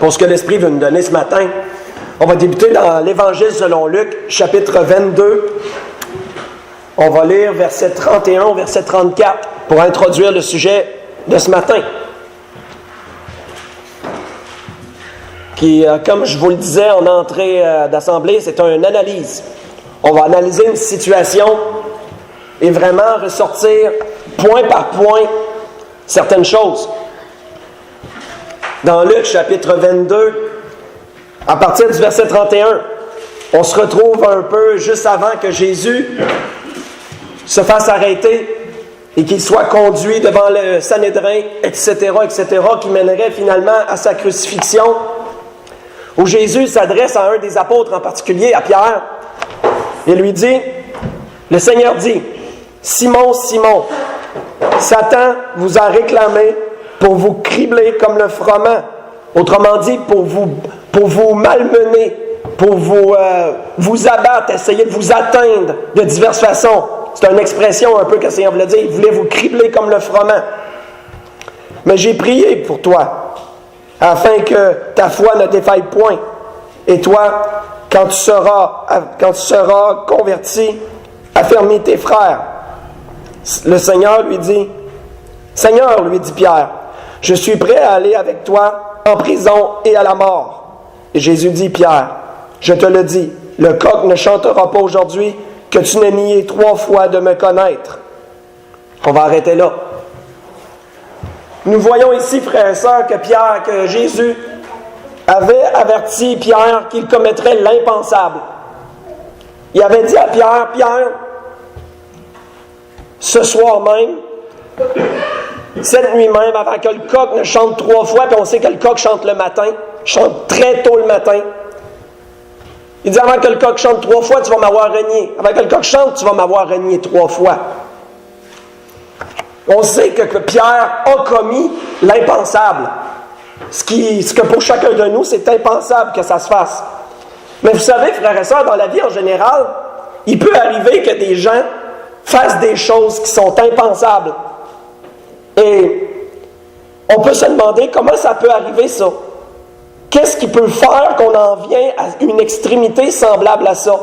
pour ce que l'Esprit veut nous donner ce matin. On va débuter dans l'Évangile selon Luc, chapitre 22. On va lire verset 31 au verset 34 pour introduire le sujet de ce matin. Qui, comme je vous le disais en entrée d'assemblée, c'est une analyse. On va analyser une situation et vraiment ressortir point par point certaines choses. Dans Luc, chapitre 22, à partir du verset 31, on se retrouve un peu juste avant que Jésus se fasse arrêter et qu'il soit conduit devant le Sanhédrin, etc., qui mènerait finalement à sa crucifixion, où Jésus s'adresse à un des apôtres en particulier, à Pierre, et lui dit, le Seigneur dit, « Simon, Simon, Satan vous a réclamé pour vous cribler comme le froment. » Autrement dit, pour vous malmener, pour vous abattre, essayer de vous atteindre de diverses façons. C'est une expression un peu que le Seigneur voulait dire. Il voulait vous cribler comme le froment. Mais j'ai prié pour toi, afin que ta foi ne défaille point. Et toi, quand tu seras converti, affermis tes frères. Le Seigneur lui dit, Seigneur, lui dit Pierre, je suis prêt à aller avec toi en prison et à la mort. Et Jésus dit, Pierre, je te le dis, le coq ne chantera pas aujourd'hui que tu n'aies nié 3 fois de me connaître. On va arrêter là. Nous voyons ici, frères et sœurs, que Jésus avait averti Pierre qu'il commettrait l'impensable. Il avait dit à Pierre, Pierre, ce soir même, cette nuit même, avant que le coq ne chante 3 fois, puis on sait que le coq chante le matin, chante très tôt le matin. Il dit, avant que le coq chante 3 fois, tu vas m'avoir renié. Avant que le coq chante, tu vas m'avoir renié 3 fois. On sait que Pierre a commis l'impensable. Ce que pour chacun de nous, c'est impensable que ça se fasse. Mais vous savez, frères et sœurs, dans la vie en général, il peut arriver que des gens fassent des choses qui sont impensables. Et on peut se demander comment ça peut arriver, ça. Qu'est-ce qui peut faire qu'on en vient à une extrémité semblable à ça?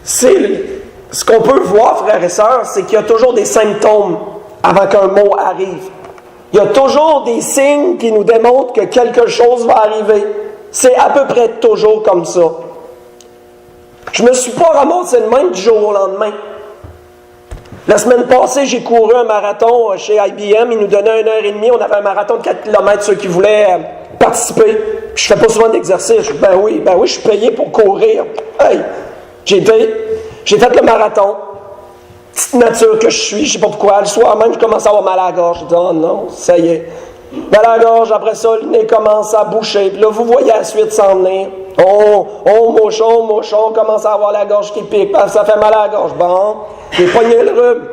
Ce qu'on peut voir, frères et sœurs, c'est qu'il y a toujours des symptômes avant qu'un mot arrive. Il y a toujours des signes qui nous démontrent que quelque chose va arriver. C'est à peu près toujours comme ça. Je ne me suis pas ramassé de même du jour au lendemain. La semaine passée, j'ai couru un marathon chez IBM. Ils nous donnaient 1h30. On avait un marathon de 4 km, ceux qui voulaient participer. Puis je ne fais pas souvent d'exercice. Ben oui, je suis payé pour courir. Hey, j'ai fait le marathon. Petite nature que je suis, je ne sais pas pourquoi. Le soir même, je commence à avoir mal à la gorge. Je dis, oh non, ça y est. Mal à la gorge, après ça, le nez commence à boucher. Puis là, vous voyez la suite s'en venir. Mochon, commence à avoir la gorge qui pique. Ça fait mal à la gorge. Bon, j'ai pogné le rhume.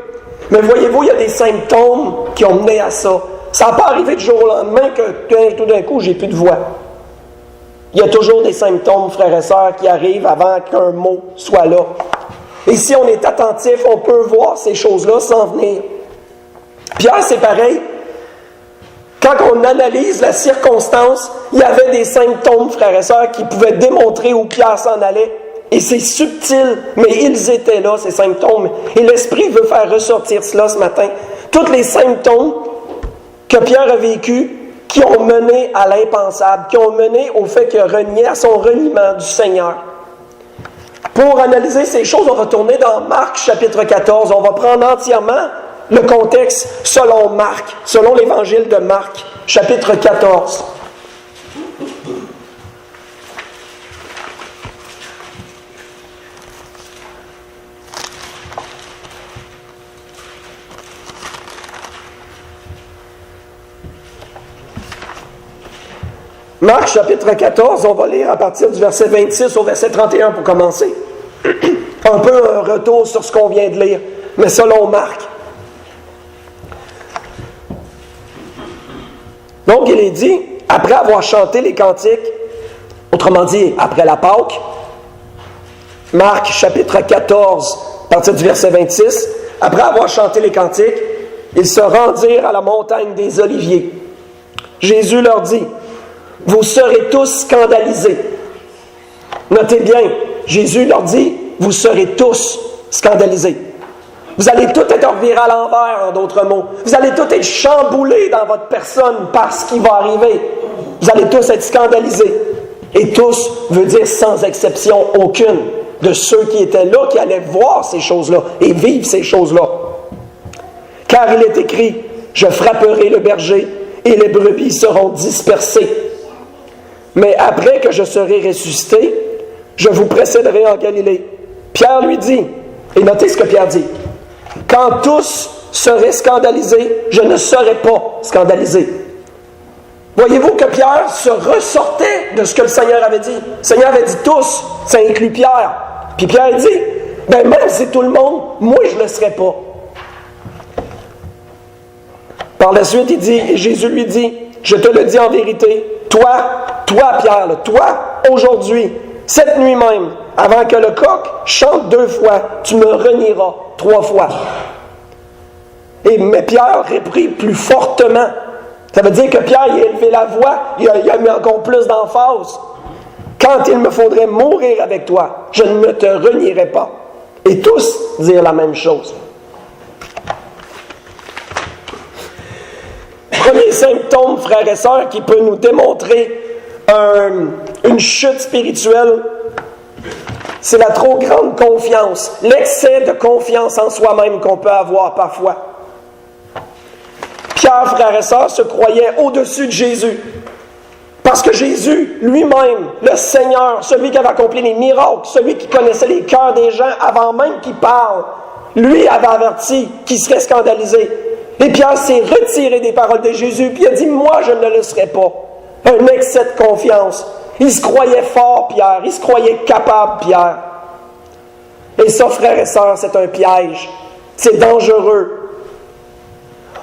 Mais voyez-vous, il y a des symptômes qui ont mené à ça. Ça n'a pas arrivé du jour au lendemain que tout d'un coup, j'ai plus de voix. Il y a toujours des symptômes, frères et sœurs, qui arrivent avant qu'un mot soit là. Et si on est attentif, on peut voir ces choses-là s'en venir. Pierre, c'est pareil. Quand on analyse la circonstance, il y avait des symptômes, frères et sœurs, qui pouvaient démontrer où Pierre s'en allait. Et c'est subtil, mais ils étaient là, ces symptômes. Et l'Esprit veut faire ressortir cela ce matin. Tous les symptômes que Pierre a vécus, qui ont mené à l'impensable, qui ont mené au fait qu'il a renié, à son reniement du Seigneur. Pour analyser ces choses, on va tourner dans Marc, chapitre 14. On va prendre entièrement le contexte selon Marc, selon l'Évangile de Marc, chapitre 14. Marc, chapitre 14, on va lire à partir du verset 26 au verset 31 pour commencer. Un peu un retour sur ce qu'on vient de lire, mais selon Marc. Donc, il est dit, après avoir chanté les cantiques, autrement dit, après la Pâque, Marc, chapitre 14, à partir du verset 26, après avoir chanté les cantiques, ils se rendirent à la montagne des Oliviers. Jésus leur dit, « Vous serez tous scandalisés. » Notez bien, Jésus leur dit, « Vous serez tous scandalisés. » Vous allez tout être revirés à l'envers, en d'autres mots. Vous allez tout être chamboulés dans votre personne par ce qui va arriver. Vous allez tous être scandalisés. Et tous veut dire sans exception aucune de ceux qui étaient là, qui allaient voir ces choses-là et vivre ces choses-là. Car il est écrit, « Je frapperai le berger et les brebis seront dispersées. Mais après que je serai ressuscité, je vous précéderai en Galilée. » Pierre lui dit, et notez ce que Pierre dit, « Quand tous seraient scandalisés, je ne serai pas scandalisé. » Voyez-vous que Pierre se ressortait de ce que le Seigneur avait dit. Le Seigneur avait dit tous, ça inclut Pierre. Puis Pierre dit, ben même si tout le monde, moi je ne le serai pas. Par la suite, il dit, et Jésus lui dit, je te le dis en vérité, toi Pierre, toi, aujourd'hui, cette nuit même, avant que le coq chante 2 fois, tu me renieras 3 fois. Mais Pierre reprit plus fortement. Ça veut dire que Pierre, il a élevé la voix, il a mis encore plus d'emphase. Quand il me faudrait mourir avec toi, je ne te renierai pas. Et tous dirent la même chose. Premier symptôme, frères et sœurs, qui peut nous démontrer une chute spirituelle, c'est la trop grande confiance, l'excès de confiance en soi-même qu'on peut avoir parfois. Pierre, frères et sœurs, se croyait au-dessus de Jésus. Parce que Jésus, lui-même, le Seigneur, celui qui avait accompli les miracles, celui qui connaissait les cœurs des gens avant même qu'il parle, lui avait averti qu'il serait scandalisé. Et Pierre s'est retiré des paroles de Jésus, puis il a dit, « Moi, je ne le serai pas. » Un excès de confiance. Il se croyait fort, Pierre. Il se croyait capable, Pierre. Et ça, frères et sœurs, c'est un piège. C'est dangereux.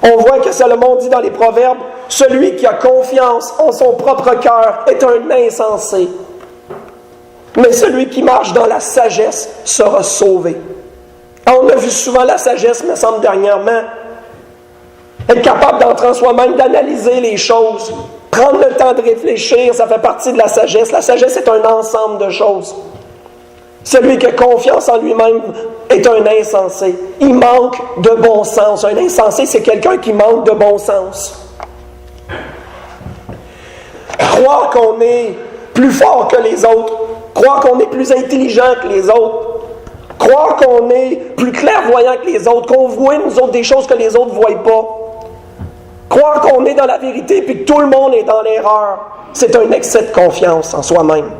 On voit que Salomon dit dans les Proverbes, « Celui qui a confiance en son propre cœur est un insensé. Mais celui qui marche dans la sagesse sera sauvé. » On a vu souvent la sagesse, me semble, dernièrement. Être capable d'entrer en soi-même, d'analyser les choses, prendre le temps de réfléchir, ça fait partie de la sagesse. La sagesse est un ensemble de choses. Celui qui a confiance en lui-même est un insensé. Il manque de bon sens. Un insensé, c'est quelqu'un qui manque de bon sens. Croire qu'on est plus fort que les autres, croire qu'on est plus intelligent que les autres, croire qu'on est plus clairvoyant que les autres, qu'on voit nous autres des choses que les autres ne voient pas, croire qu'on est dans la vérité et que tout le monde est dans l'erreur, c'est un excès de confiance en soi-même.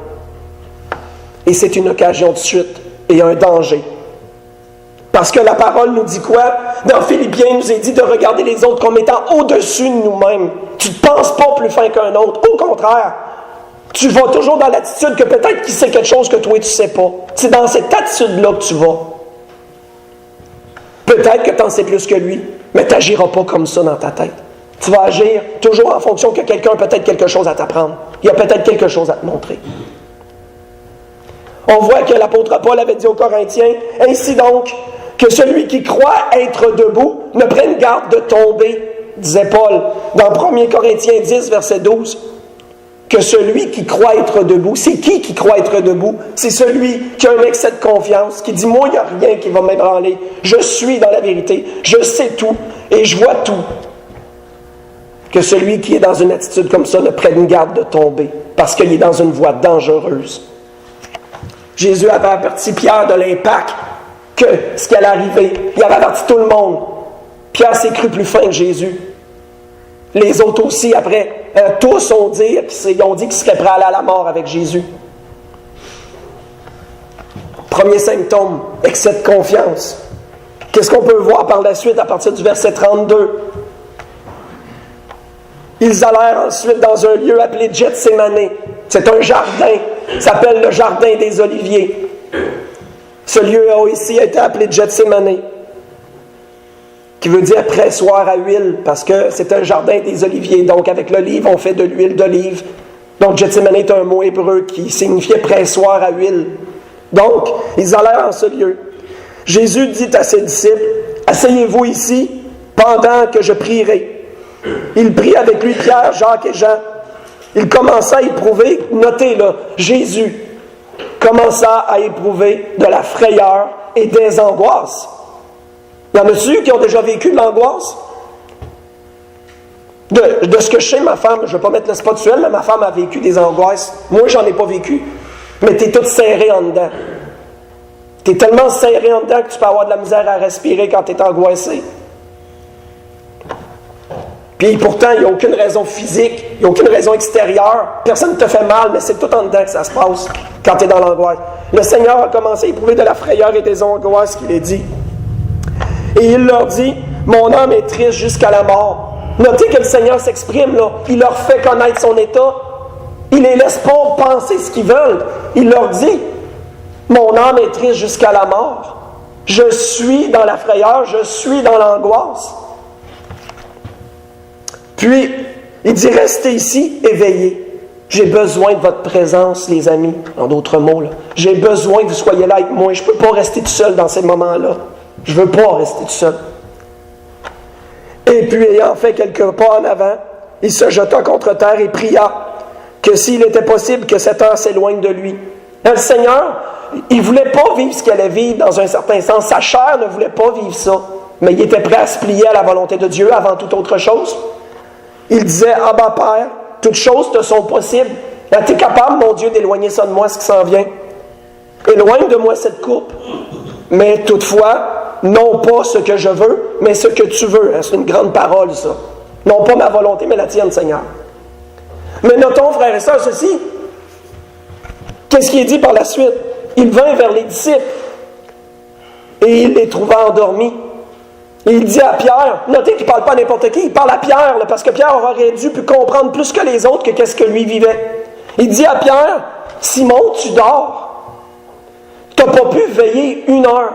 Et c'est une occasion de chute et un danger. Parce que la parole nous dit quoi? Dans Philippiens, il nous est dit de regarder les autres comme étant au-dessus de nous-mêmes. Tu ne penses pas plus fin qu'un autre. Au contraire, tu vas toujours dans l'attitude que peut-être qu'il sait quelque chose que toi tu ne sais pas. C'est dans cette attitude-là que tu vas. Peut-être que tu en sais plus que lui, mais tu n'agiras pas comme ça dans ta tête. Tu vas agir toujours en fonction que quelqu'un a peut-être quelque chose à t'apprendre. Il y a peut-être quelque chose à te montrer. On voit que l'apôtre Paul avait dit aux Corinthiens, « Ainsi donc, que celui qui croit être debout ne prenne garde de tomber, disait Paul dans 1 Corinthiens 10, verset 12. Que celui qui croit être debout, c'est qui croit être debout? C'est celui qui a un excès de confiance, qui dit, moi, il n'y a rien qui va m'ébranler. Je suis dans la vérité, je sais tout et je vois tout. Que celui qui est dans une attitude comme ça ne prenne garde de tomber, parce qu'il est dans une voie dangereuse. Jésus avait averti Pierre de l'impact que ce qui allait arriver. Il avait averti tout le monde. Pierre s'est cru plus fin que Jésus. Les autres aussi, après, tous ont dit qu'ils seraient prêts à aller à la mort avec Jésus. Premier symptôme, excès de confiance. Qu'est-ce qu'on peut voir par la suite à partir du verset 32? Ils allèrent ensuite dans un lieu appelé Gethsémané. C'est un jardin, ça s'appelle le jardin des Oliviers. Ce lieu ici a été appelé Gethsémané, qui veut dire pressoir à huile, parce que c'est un jardin des oliviers. Donc avec l'olive, on fait de l'huile d'olive. Donc Gethsémané est un mot hébreu qui signifiait pressoir à huile. Donc, ils allèrent en ce lieu. Jésus dit à ses disciples, « Asseyez-vous ici pendant que je prierai. » Il prit avec lui Pierre, Jacques et Jean. Il commença à éprouver, notez là, Jésus commença à éprouver de la frayeur et des angoisses. Il y en a-tu qui ont déjà vécu de l'angoisse? De ce que je sais, ma femme, je ne vais pas mettre le spot sur elle, mais ma femme a vécu des angoisses. Moi, j'en ai pas vécu. Mais tu es toute serrée en dedans. Tu es tellement serré en dedans que tu peux avoir de la misère à respirer quand tu es angoissé. Puis pourtant, il n'y a aucune raison physique, il n'y a aucune raison extérieure. Personne ne te fait mal, mais c'est tout en dedans que ça se passe quand tu es dans l'angoisse. Le Seigneur a commencé à éprouver de la frayeur et des angoisses, qu'il est dit. Et il leur dit, « Mon âme est triste jusqu'à la mort. » Notez que le Seigneur s'exprime là. Il leur fait connaître son état. Il les laisse pas penser ce qu'ils veulent. Il leur dit, « Mon âme est triste jusqu'à la mort. Je suis dans la frayeur, je suis dans l'angoisse. » Puis, il dit, « Restez ici, éveillés. J'ai besoin de votre présence, les amis. » En d'autres mots, là. J'ai besoin que vous soyez là avec moi. Je ne peux pas rester tout seul dans ces moments-là. Je ne veux pas rester tout seul. Et puis, ayant fait quelques pas en avant, il se jeta contre terre et pria que s'il était possible que cette heure s'éloigne de lui. Le Seigneur, il ne voulait pas vivre ce qu'il allait vivre dans un certain sens. Sa chair ne voulait pas vivre ça. Mais il était prêt à se plier à la volonté de Dieu avant toute autre chose. Il disait, « Abba Père, toutes choses te sont possibles. Tu es capable, mon Dieu, d'éloigner ça de moi, ce qui s'en vient. Éloigne de moi cette coupe. Mais toutefois, non pas ce que je veux, mais ce que tu veux. » C'est une grande parole, ça. Non pas ma volonté, mais la tienne, Seigneur. Mais notons, frères et sœurs, ceci. Qu'est-ce qui est dit par la suite? Il vint vers les disciples et il les trouva endormis. Et il dit à Pierre, notez qu'il ne parle pas à n'importe qui, il parle à Pierre, là, parce que Pierre aurait dû comprendre plus que les autres que qu'est-ce que lui vivait. Il dit à Pierre, « Simon, tu dors. Tu n'as pas pu veiller 1 heure. »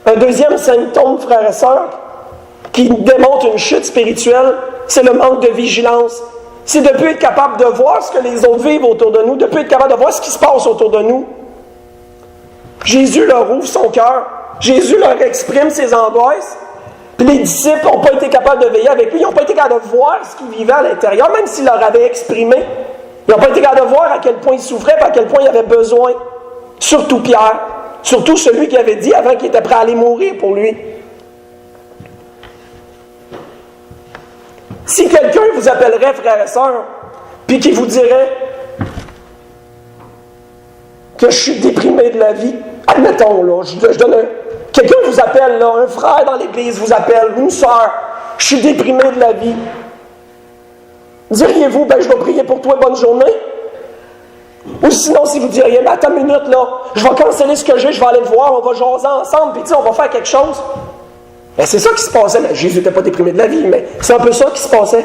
Un deuxième symptôme, frères et sœurs, qui démontre une chute spirituelle, c'est le manque de vigilance. C'est de ne plus être capable de voir ce que les autres vivent autour de nous, de ne plus être capable de voir ce qui se passe autour de nous. Jésus leur ouvre son cœur. Jésus leur exprime ses angoisses. Puis les disciples n'ont pas été capables de veiller avec lui. Ils n'ont pas été capables de voir ce qu'il vivait à l'intérieur, même s'il leur avait exprimé. Ils n'ont pas été capables de voir à quel point il souffrait et à quel point il avait besoin. Surtout Pierre. Surtout celui qui avait dit avant qu'il était prêt à aller mourir pour lui. Si quelqu'un vous appellerait, frères et sœurs, puis qui vous dirait que je suis déprimé de la vie, admettons, là, je donne quelqu'un vous appelle, là, un frère dans l'église vous appelle, une sœur, je suis déprimé de la vie. Diriez-vous, je vais prier pour toi, bonne journée? Ou sinon, si vous diriez, attends une minute, là, je vais canceller ce que j'ai, je vais aller le voir, on va jaser ensemble, puis on va faire quelque chose. C'est ça qui se passait. Jésus n'était pas déprimé de la vie, mais c'est un peu ça qui se passait.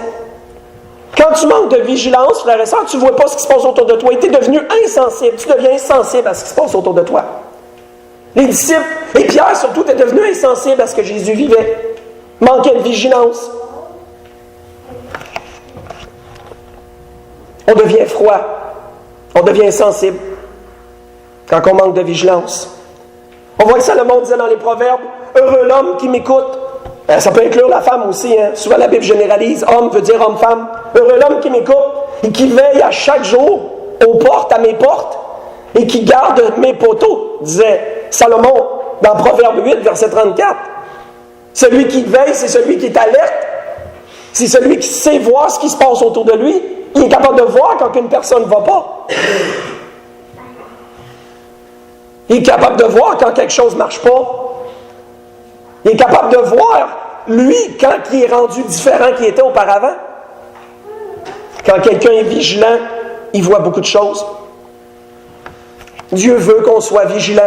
Quand tu manques de vigilance, frère et sœur, tu ne vois pas ce qui se passe autour de toi. Tu es devenu insensible. Tu deviens insensible à ce qui se passe autour de toi. Les disciples, et Pierre surtout, est devenu insensible à ce que Jésus vivait. Manquait de vigilance. On devient froid. On devient insensible quand on manque de vigilance. On voit que Salomon disait dans les Proverbes, « Heureux l'homme qui m'écoute. » Ça peut inclure la femme aussi. Souvent la Bible généralise. Homme veut dire homme-femme. Heureux l'homme qui m'écoute et qui veille à chaque jour aux portes, à mes portes, et qui garde mes poteaux, disait Salomon dans Proverbe 8, verset 34. Celui qui veille, c'est celui qui est alerte. C'est celui qui sait voir ce qui se passe autour de lui. Il est capable de voir quand une personne ne va pas. Il est capable de voir quand quelque chose ne marche pas. Il est capable de voir, lui, quand il est rendu différent qu'il était auparavant. Quand quelqu'un est vigilant, il voit beaucoup de choses. Dieu veut qu'on soit vigilant.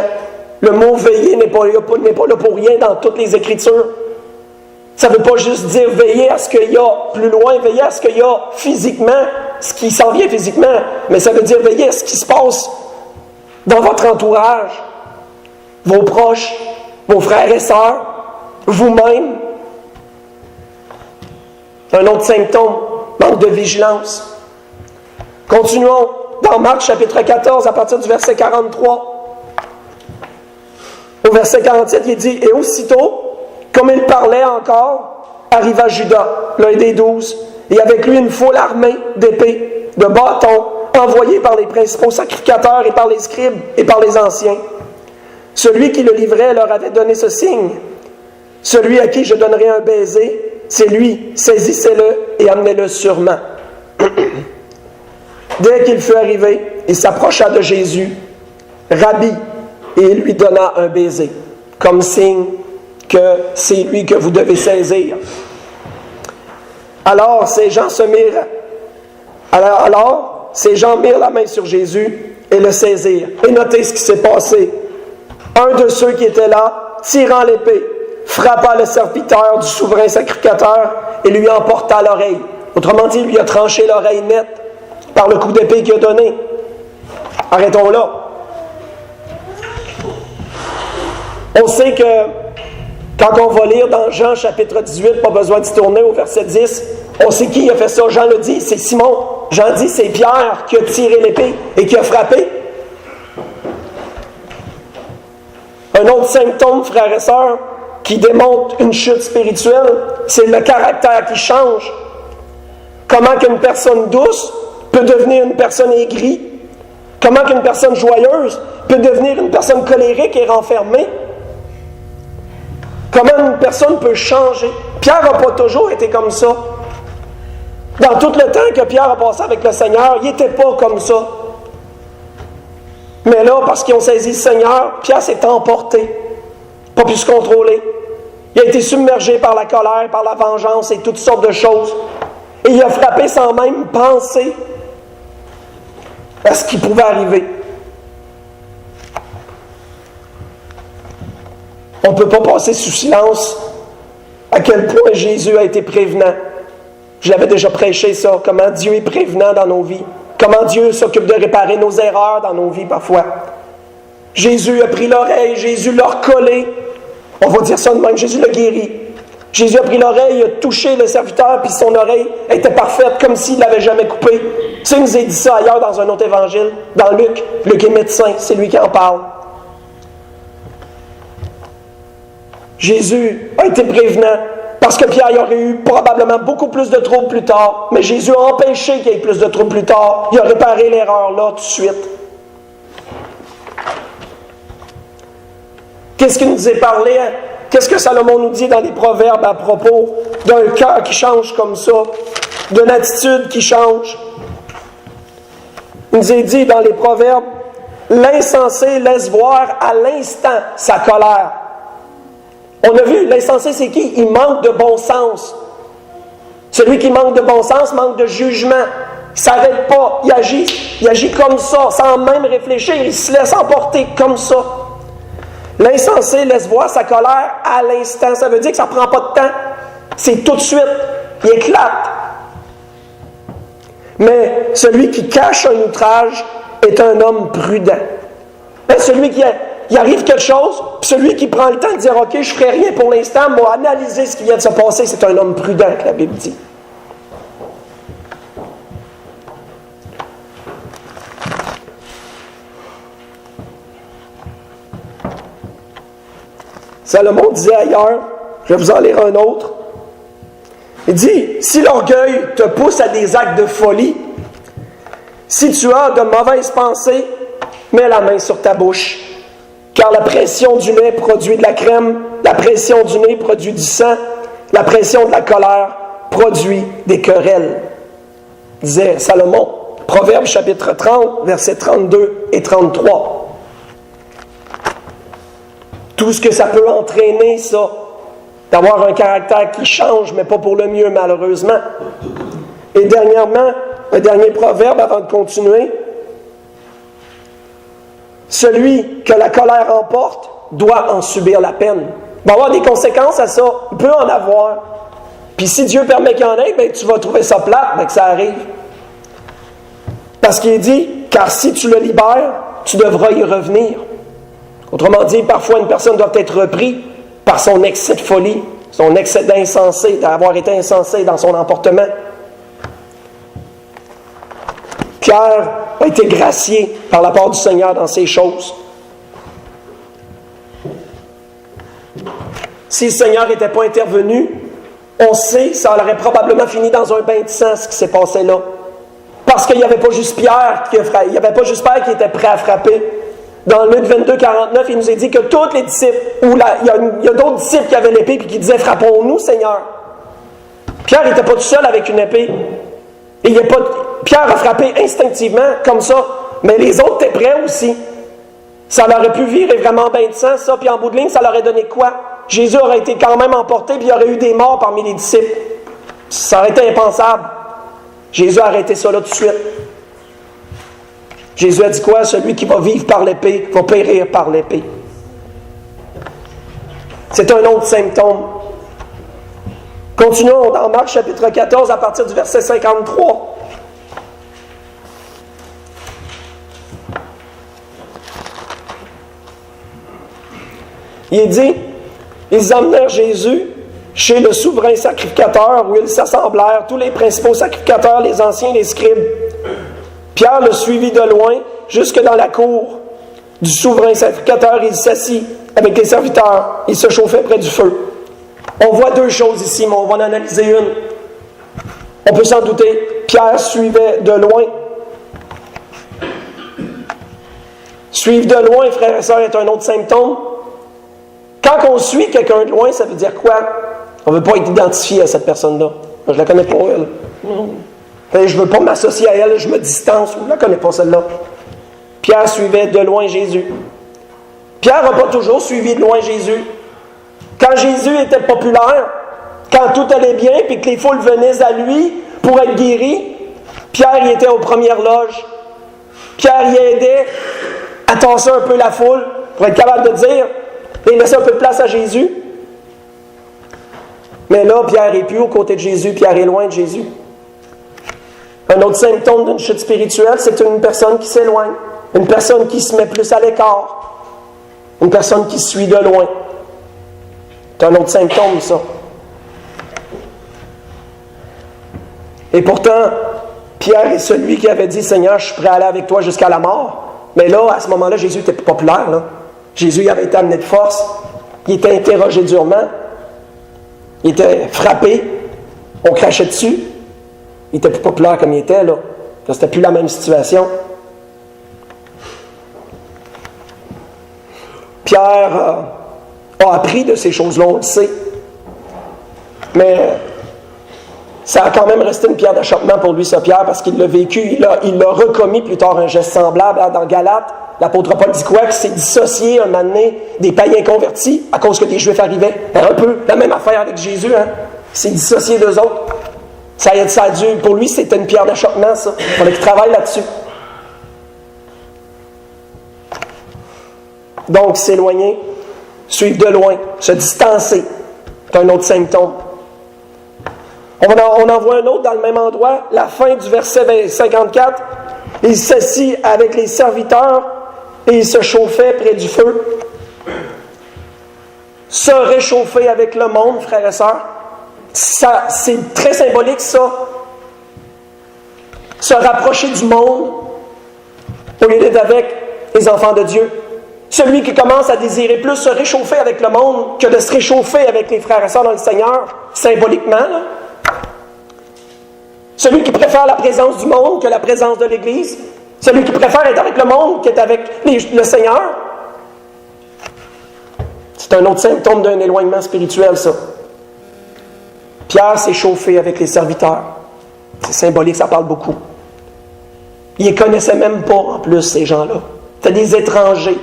Le mot « veiller » n'est pas là pour rien dans toutes les Écritures. Ça ne veut pas juste dire veiller à ce qu'il y a plus loin, veiller à ce qu'il y a physiquement, ce qui s'en vient physiquement, mais ça veut dire veiller à ce qui se passe dans votre entourage, vos proches, vos frères et sœurs, vous-même. Un autre symptôme, manque de vigilance. Continuons dans Marc chapitre 14 à partir du verset 43. Au verset 47, il dit « Et aussitôt Comme il parlait encore, arriva Judas, l'un des 12, et avec lui une foule armée d'épées, de bâtons, envoyés par les principaux sacrificateurs et par les scribes et par les anciens. Celui qui le livrait leur avait donné ce signe. Celui à qui je donnerai un baiser, c'est lui, saisissez-le et amenez-le sûrement. Dès qu'il fut arrivé, il s'approcha de Jésus, Rabbi, et il lui donna un baiser, comme signe que c'est lui que vous devez saisir. Alors ces gens mirent la main sur Jésus et le saisirent. Et notez ce qui s'est passé. Un de ceux qui étaient là, tirant l'épée, frappa le serviteur du souverain sacrificateur et lui emporta l'oreille. Autrement dit, il lui a tranché l'oreille nette par le coup d'épée qu'il a donné. Arrêtons là. On sait que quand on va lire dans Jean chapitre 18, pas besoin d'y tourner au verset 10, on sait qui a fait ça. Jean le dit, c'est Simon. Jean dit, c'est Pierre qui a tiré l'épée et qui a frappé. Un autre symptôme, frères et sœurs, qui démontre une chute spirituelle, c'est le caractère qui change. Comment qu'une personne douce peut devenir une personne aigrie? Comment qu'une personne joyeuse peut devenir une personne colérique et renfermée? Comment une personne peut changer? Pierre n'a pas toujours été comme ça. Dans tout le temps que Pierre a passé avec le Seigneur, il n'était pas comme ça. Mais là, parce qu'ils ont saisi le Seigneur, Pierre s'est emporté, pas pu se contrôler. Il a été submergé par la colère, par la vengeance et toutes sortes de choses. Et il a frappé sans même penser à ce qui pouvait arriver. On ne peut pas passer sous silence à quel point Jésus a été prévenant. Je l'avais déjà prêché ça, comment Dieu est prévenant dans nos vies. Comment Dieu s'occupe de réparer nos erreurs dans nos vies parfois. Jésus a pris l'oreille, Jésus l'a recollé. On va dire ça de même, Jésus l'a guéri. Jésus a pris l'oreille, il a touché le serviteur, puis son oreille était parfaite, comme s'il ne l'avait jamais coupée. Ça, il nous a dit ça ailleurs dans un autre évangile, dans Luc. Luc est médecin, c'est lui qui en parle. Jésus a été prévenant, parce que Pierre y aurait eu probablement beaucoup plus de troubles plus tard, mais Jésus a empêché qu'il y ait plus de troubles plus tard. Il a réparé l'erreur là tout de suite. Qu'est-ce qu'il nous est parlé? Qu'est-ce que Salomon nous dit dans les proverbes à propos d'un cœur qui change comme ça, d'une attitude qui change? Il nous est dit dans les proverbes, l'insensé laisse voir à l'instant sa colère. On a vu, l'insensé c'est qui? Il manque de bon sens. Celui qui manque de bon sens manque de jugement. Il ne s'arrête pas, il agit comme ça, sans même réfléchir, il se laisse emporter comme ça. L'insensé laisse voir sa colère à l'instant. Ça veut dire que ça ne prend pas de temps. C'est tout de suite. Il éclate. Mais celui qui cache un outrage est un homme prudent. Mais celui qui il arrive quelque chose, puis celui qui prend le temps de dire « Ok, je ne ferai rien pour l'instant, moi, analyser ce qui vient de se passer, c'est un homme prudent, que la Bible dit. » Salomon disait ailleurs, je vais vous en lire un autre, il dit, si l'orgueil te pousse à des actes de folie, si tu as de mauvaises pensées, mets la main sur ta bouche, car la pression du lait produit de la crème, la pression du nez produit du sang, la pression de la colère produit des querelles, disait Salomon. Proverbe chapitre 30, versets 32 et 33. Tout ce que ça peut entraîner, ça, d'avoir un caractère qui change, mais pas pour le mieux, malheureusement. Et dernièrement, un dernier proverbe avant de continuer. Celui que la colère emporte doit en subir la peine. Il va y avoir des conséquences à ça. Il peut en avoir. Puis si Dieu permet qu'il y en ait, bien, tu vas trouver ça plate, bien, que ça arrive. Parce qu'il est dit, car si tu le libères, tu devras y revenir. Autrement dit, parfois une personne doit être reprise par son excès de folie, son excès d'insensé, d'avoir été insensé dans son emportement. Pierre a été gracié par la part du Seigneur dans ces choses. si le Seigneur n'était pas intervenu, on sait, ça aurait probablement fini dans un bain de sang, ce qui s'est passé là. Parce qu'il n'y avait pas juste Pierre qui était prêt à frapper. Dans Luc 22, 49, il nous est dit que tous les disciples, il y a d'autres disciples qui avaient l'épée et qui disaient « Frappons-nous, Seigneur ». Pierre n'était pas tout seul avec une épée. Pierre a frappé instinctivement, comme ça, mais les autres étaient prêts aussi. Ça leur aurait pu virer vraiment bain de sang, ça, puis en bout de ligne, ça leur aurait donné quoi? Jésus aurait été quand même emporté, puis il y aurait eu des morts parmi les disciples. Ça aurait été impensable. Jésus a arrêté ça là tout de suite. Jésus a dit quoi? Celui qui va vivre par l'épée va périr par l'épée. C'est un autre symptôme. Continuons dans Marc chapitre 14 à partir du verset 53. Il est dit, ils emmenèrent Jésus chez le souverain sacrificateur où ils s'assemblèrent, tous les principaux sacrificateurs, les anciens, les scribes. Pierre le suivit de loin jusque dans la cour du souverain sacrificateur. Il s'assit avec les serviteurs. Il se chauffait près du feu. On voit deux choses ici, mais on va en analyser une. On peut s'en douter. Pierre suivait de loin. Suivre de loin, frères et sœurs, est un autre symptôme. Quand on suit quelqu'un de loin, ça veut dire quoi? On ne veut pas être identifié à cette personne-là. Moi, je ne la connais pas, elle. Je ne veux pas m'associer à elle, je me distance. Je ne la connais pas, celle-là. Pierre suivait de loin Jésus. Pierre n'a pas toujours suivi de loin Jésus. Quand Jésus était populaire, quand tout allait bien, puis que les foules venaient à lui pour être guéris, Pierre y était aux premières loges. Pierre y aidait à tasser un peu la foule pour être capable de dire, et laisser un peu de place à Jésus. Mais là, Pierre n'est plus aux côtés de Jésus, Pierre est loin de Jésus. Un autre symptôme d'une chute spirituelle, c'est une personne qui s'éloigne, une personne qui se met plus à l'écart, une personne qui suit de loin. C'est un autre symptôme, ça. Et pourtant, Pierre est celui qui avait dit « Seigneur, je suis prêt à aller avec toi jusqu'à la mort ». Mais là, à ce moment-là, Jésus était plus populaire. Là. Jésus il avait été amené de force. Il était interrogé durement. Il était frappé. On crachait dessus. Il était plus populaire comme il était. Là. C'était plus la même situation. Pierre a appris de ces choses-là, on le sait. Mais ça a quand même resté une pierre d'achoppement pour lui, ce Pierre, parce qu'il l'a vécu. Il a recommis plus tard un geste semblable. Dans Galates, l'apôtre Paul dit quoi? Qu'il s'est dissocié un moment donné des païens convertis à cause que des Juifs arrivaient. Un peu la même affaire avec Jésus. Hein? Il s'est dissocié d'eux autres. Ça a dû, pour lui, c'était une pierre d'achoppement, ça. Il fallait qu'il travaille là-dessus. Donc, s'éloigner, suivre de loin, se distancer, c'est un autre symptôme. On en voit un autre dans le même endroit, la fin du verset 54. Il s'assit avec les serviteurs et il se chauffait près du feu. Se réchauffer avec le monde, frères et sœurs, ça, c'est très symbolique, ça. Se rapprocher du monde au lieu d'être avec les enfants de Dieu. Celui qui commence à désirer plus se réchauffer avec le monde que de se réchauffer avec les frères et sœurs dans le Seigneur, symboliquement, là. Celui qui préfère la présence du monde que la présence de l'Église. Celui qui préfère être avec le monde qu'être avec le Seigneur. C'est un autre symptôme d'un éloignement spirituel, ça. Pierre s'est chauffé avec les serviteurs. C'est symbolique, ça parle beaucoup. Il ne les connaissait même pas, en plus, ces gens-là. C'était des étrangers.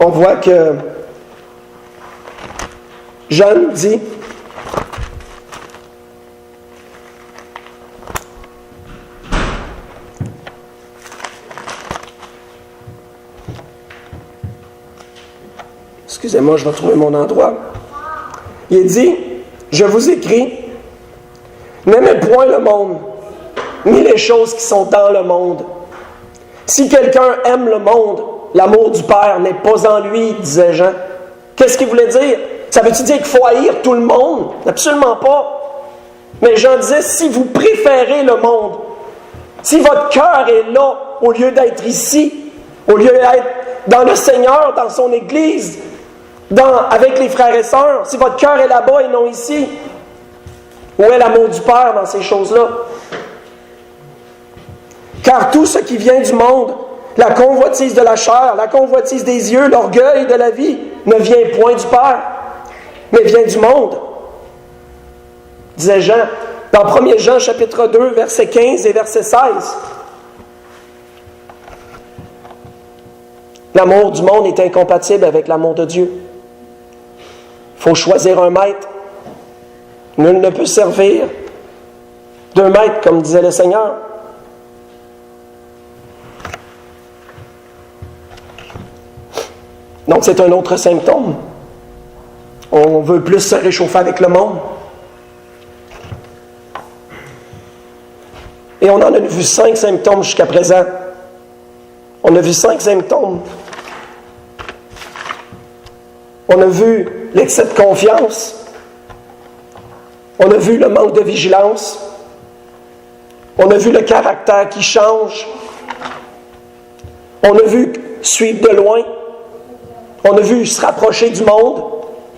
On voit que Jean dit excusez-moi, je vais trouver mon endroit. Il dit, je vous écris, n'aimez point le monde, ni les choses qui sont dans le monde. Si quelqu'un aime le monde, l'amour du Père n'est pas en lui, disait Jean. Qu'est-ce qu'il voulait dire? Ça veut-il dire qu'il faut haïr tout le monde? Absolument pas. Mais Jean disait, si vous préférez le monde, si votre cœur est là, au lieu d'être ici, au lieu d'être dans le Seigneur, dans son Église, avec les frères et sœurs, si votre cœur est là-bas et non ici, où est l'amour du Père dans ces choses-là? Car tout ce qui vient du monde, la convoitise de la chair, la convoitise des yeux, l'orgueil de la vie, ne vient point du Père, mais vient du monde. Disait Jean, dans 1 Jean chapitre 2, verset 15 et verset 16. L'amour du monde est incompatible avec l'amour de Dieu. Il faut choisir un maître. Nul ne peut servir deux maîtres, comme disait le Seigneur. Donc c'est un autre symptôme. On veut plus se réchauffer avec le monde. Et on en a vu 5 symptômes jusqu'à présent. On a vu 5 symptômes. On a vu l'excès de confiance. On a vu le manque de vigilance. On a vu le caractère qui change. On a vu suivre de loin. On a vu se rapprocher du monde.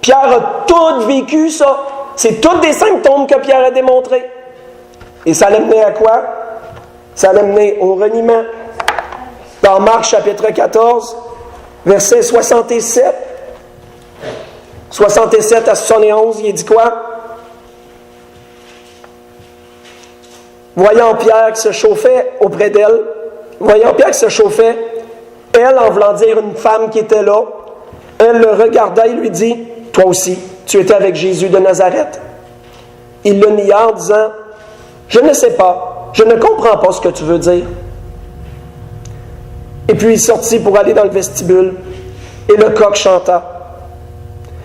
Pierre a tout vécu ça. C'est tous des symptômes que Pierre a démontrés. Et ça l'a mené à quoi? Ça l'a mené au reniement. Dans Marc chapitre 14, verset 67. 67 à 71, il dit quoi? Voyant Pierre qui se chauffait auprès d'elle, elle, en voulant dire une femme qui était là, elle le regarda et lui dit, « Toi aussi, tu étais avec Jésus de Nazareth. » Il le nia en disant, « Je ne sais pas, je ne comprends pas ce que tu veux dire. » Et puis il sortit pour aller dans le vestibule, et le coq chanta.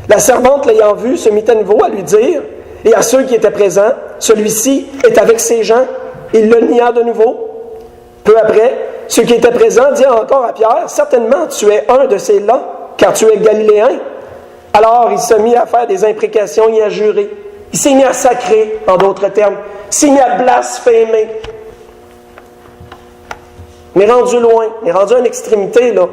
La servante, l'ayant vu, se mit à nouveau à lui dire, et à ceux qui étaient présents, « Celui-ci est avec ces gens. » Il le nia de nouveau. Peu après, ceux qui étaient présents dirent encore à Pierre, « Certainement, tu es un de ces-là, car tu es galiléen. » Alors il se mit à faire des imprécations et à jurer. Il s'est mis à sacrer, en d'autres termes. Il s'est mis à blasphémer. Mais rendu loin, mais rendu à une extrémité, là,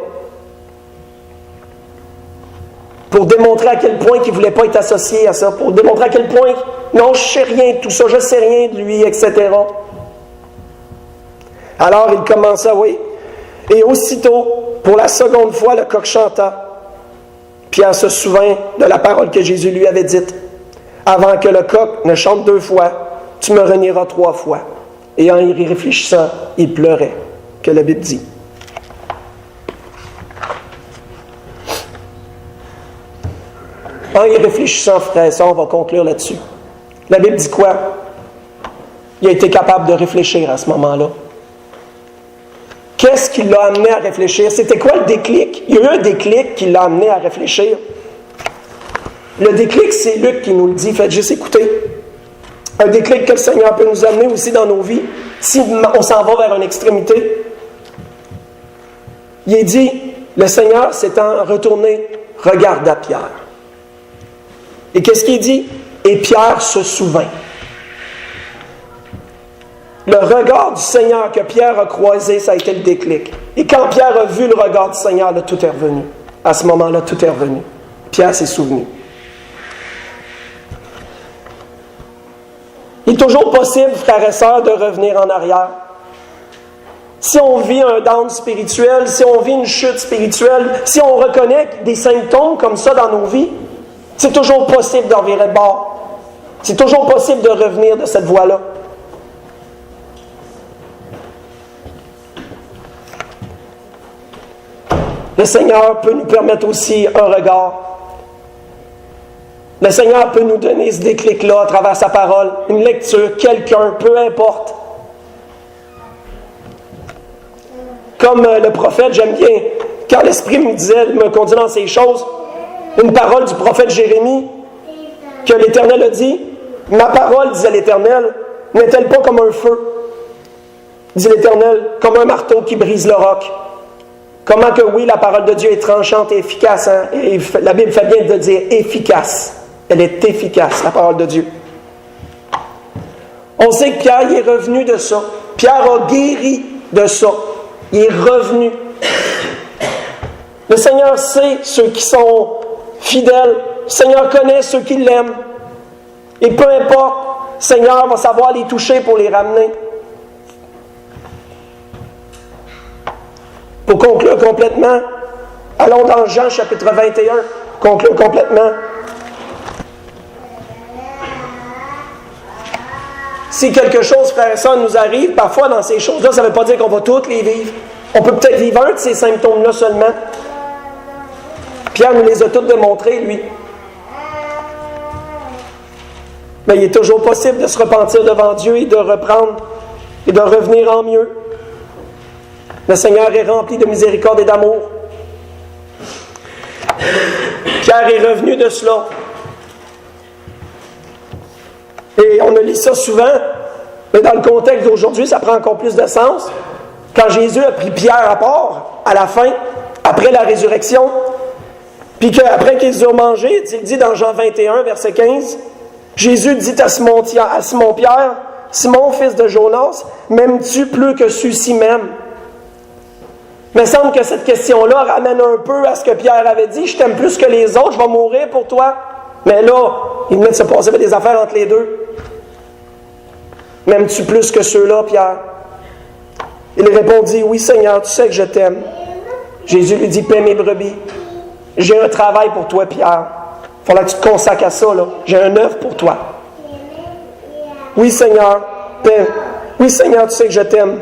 pour démontrer à quel point qu'il ne voulait pas être associé à ça, pour démontrer à quel point, non, je ne sais rien de tout ça, je ne sais rien de lui, etc. Alors il commença, oui. Et aussitôt, pour la seconde fois, le coq chanta. Pierre se souvint de la parole que Jésus lui avait dite. Avant que le coq ne chante 2 fois, tu me renieras 3 fois. Et en y réfléchissant, il pleurait, que la Bible dit. En y réfléchissant, frère et sœurs, on va conclure là-dessus. La Bible dit quoi? Il a été capable de réfléchir à ce moment-là. Qu'est-ce qui l'a amené à réfléchir? C'était quoi le déclic? Il y a eu un déclic qui l'a amené à réfléchir. Le déclic, c'est Luc qui nous le dit. Faites juste écouter. Un déclic que le Seigneur peut nous amener aussi dans nos vies, si on s'en va vers une extrémité. Il est dit, le Seigneur s'étant retourné, regarda Pierre. Et qu'est-ce qu'il dit? Et Pierre se souvint. Le regard du Seigneur que Pierre a croisé, ça a été le déclic. Et quand Pierre a vu le regard du Seigneur, là, tout est revenu. À ce moment-là, tout est revenu. Pierre s'est souvenu. Il est toujours possible, frères et sœurs, de revenir en arrière. Si on vit un down spirituel, si on vit une chute spirituelle, si on reconnaît des symptômes comme ça dans nos vies, c'est toujours possible d'en virer de bord. C'est toujours possible de revenir de cette voie-là. Le Seigneur peut nous permettre aussi un regard. Le Seigneur peut nous donner ce déclic-là à travers sa parole, une lecture, quelqu'un, peu importe. Comme le prophète, j'aime bien, quand l'Esprit me conduit dans ces choses, une parole du prophète Jérémie, que l'Éternel a dit, « Ma parole, disait l'Éternel, n'est-elle pas comme un feu, dit l'Éternel, comme un marteau qui brise le roc. » Comment que oui, la parole de Dieu est tranchante et efficace. Hein? Et la Bible fait bien de dire efficace. Elle est efficace, la parole de Dieu. On sait que Pierre est revenu de ça. Pierre a guéri de ça. Il est revenu. Le Seigneur sait ceux qui sont fidèles. Le Seigneur connaît ceux qui l'aiment. Et peu importe, le Seigneur va savoir les toucher pour les ramener. Pour conclure complètement, allons dans Jean chapitre 21. Conclure complètement. Si quelque chose, frères et sœurs, nous arrive, parfois dans ces choses-là, ça ne veut pas dire qu'on va toutes les vivre. On peut peut-être vivre un de ces symptômes-là seulement. Pierre nous les a tous démontrés, lui. Mais il est toujours possible de se repentir devant Dieu et de reprendre et de revenir en mieux. Le Seigneur est rempli de miséricorde et d'amour. Pierre est revenu de cela. Et on a lu ça souvent, mais dans le contexte d'aujourd'hui, ça prend encore plus de sens. Quand Jésus a pris Pierre à part, à la fin, après la résurrection, puis qu'après qu'ils ont mangé, il dit dans Jean 21, verset 15, Jésus dit à Simon Pierre, « Simon, fils de Jonas, m'aimes-tu plus que ceux-ci m'aiment? » Il me semble que cette question-là ramène un peu à ce que Pierre avait dit, « Je t'aime plus que les autres, je vais mourir pour toi. » Mais là, il venait de se passer des affaires entre les deux. « M'aimes-tu plus que ceux-là, Pierre? » Il répondit, « Oui, Seigneur, tu sais que je t'aime. » Jésus lui dit, « Paie mes brebis. J'ai un travail pour toi, Pierre. Il faudra que tu te consacres à ça, là. J'ai un œuvre pour toi. » « Oui, Seigneur, paie. Oui, Seigneur, tu sais que je t'aime. »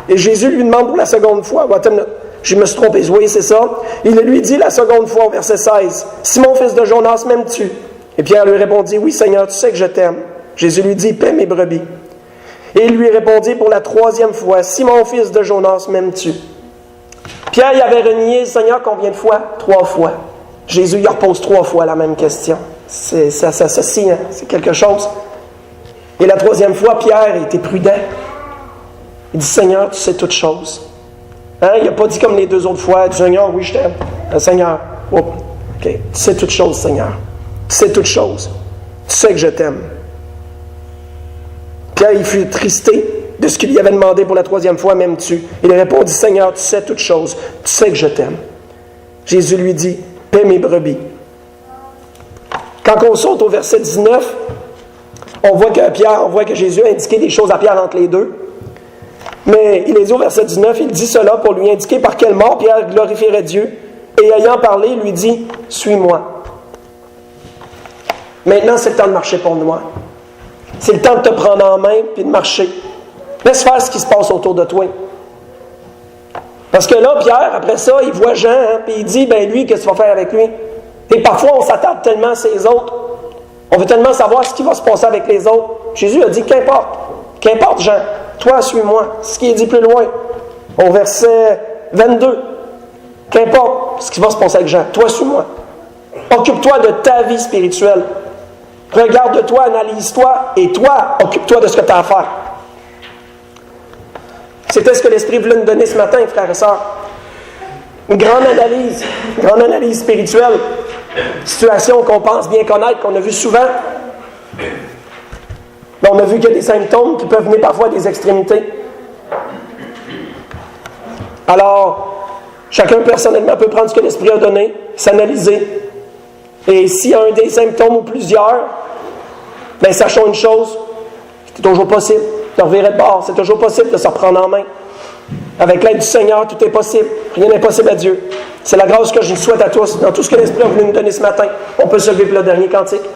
Et Jésus lui demande pour la seconde fois, je me suis trompé, oui, c'est ça. Il lui dit la seconde fois au verset 16, « Simon, fils de Jonas, m'aimes-tu? » Et Pierre lui répondit, « Oui, Seigneur, tu sais que je t'aime. » Jésus lui dit, « Paie mes brebis. » Et il lui répondit pour la troisième fois, « Simon, fils de Jonas, m'aimes-tu? » Pierre y avait renié le Seigneur combien de fois? 3 fois. Jésus y repose 3 fois la même question. Ça s'associe, hein? C'est quelque chose. Et la troisième fois, Pierre était prudent. Il dit, « Seigneur, tu sais toutes choses. » Hein? Il n'a pas dit comme les 2 autres fois, « Seigneur, oui, je t'aime. » Seigneur, OK. Tu sais toutes choses, Seigneur. Tu sais toutes choses. Tu sais que je t'aime. Pierre, il fut attristé de ce qu'il lui avait demandé pour la troisième fois, « M'aimes-tu? » Il répondit, « Seigneur, tu sais toutes choses. Tu sais que je t'aime. » Jésus lui dit, « Paie mes brebis. » Quand on saute au verset 19, on voit que Jésus a indiqué des choses à Pierre entre les deux. Mais il est dit au verset 19, il dit cela pour lui indiquer par quelle mort Pierre glorifierait Dieu. Et ayant parlé, il lui dit, « Suis-moi. » Maintenant, c'est le temps de marcher pour moi. C'est le temps de te prendre en main et de marcher. Laisse faire ce qui se passe autour de toi. Parce que là, Pierre, après ça, il voit Jean, puis il dit, « Ben lui, qu'est-ce que tu vas faire avec lui? » Et parfois, on s'attarde tellement à ces autres. On veut tellement savoir ce qui va se passer avec les autres. Jésus a dit, « Qu'importe, Jean. Toi, suis-moi. » C'est ce qui est dit plus loin. Au verset 22. « Qu'importe ce qui va se passer avec Jean. Toi, suis-moi. Occupe-toi de ta vie spirituelle. Regarde-toi, analyse-toi, et toi, occupe-toi de ce que tu as à faire. » C'était ce que l'Esprit voulait nous donner ce matin, frères et sœurs. Une grande analyse spirituelle. Situation qu'on pense bien connaître, qu'on a vu souvent. Mais on a vu qu'il y a des symptômes qui peuvent venir parfois des extrémités. Alors, chacun personnellement peut prendre ce que l'Esprit a donné, s'analyser. Et s'il y a un des symptômes ou plusieurs, bien, sachons une chose, c'est toujours possible de revirer de bord, c'est toujours possible de se reprendre en main. Avec l'aide du Seigneur, tout est possible. Rien n'est impossible à Dieu. C'est la grâce que je nous souhaite à tous. Dans tout ce que l'Esprit a voulu nous donner ce matin, on peut se lever pour le dernier cantique.